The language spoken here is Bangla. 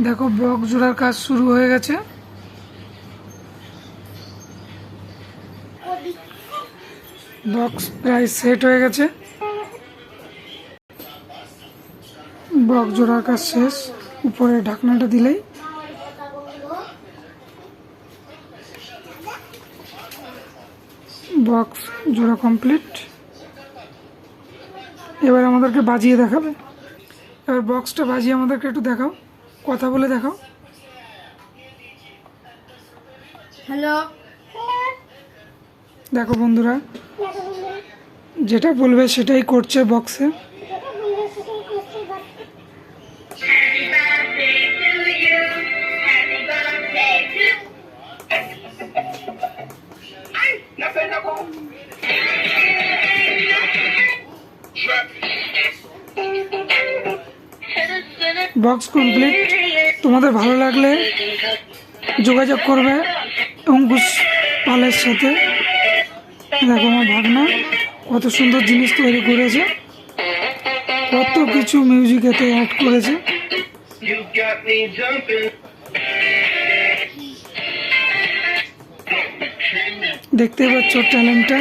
দেখো বক্স জোড়ার কাজ শুরু হয়ে গেছে। বক্স প্রায় সেট হয়ে গেছে। বক্স জোড়ার কাজ শেষ। উপরে ঢাকনাটা দিলেই বক্স জোড়া কমপ্লিট। এবার আমাদেরকে বাজিয়ে দেখাবে। এবার বক্সটা বাজিয়ে আমাদেরকে একটু দেখাও, কথা বলে দেখাও। হ্যালো। দেখো বন্ধুরা, যেটা বলবে সেটাই করছে বক্সে। Box complete. তোমাদের ভালো লাগলে যোগাযোগ করবে অঙ্কুশ পালের সাথে। দেখো আমার ভাগনা কত সুন্দর জিনিস তৈরি করেছে, কত কিছু মিউজিক এতে অ্যাড করেছে। দেখতে পাচ্ছ ট্যালেন্টটা।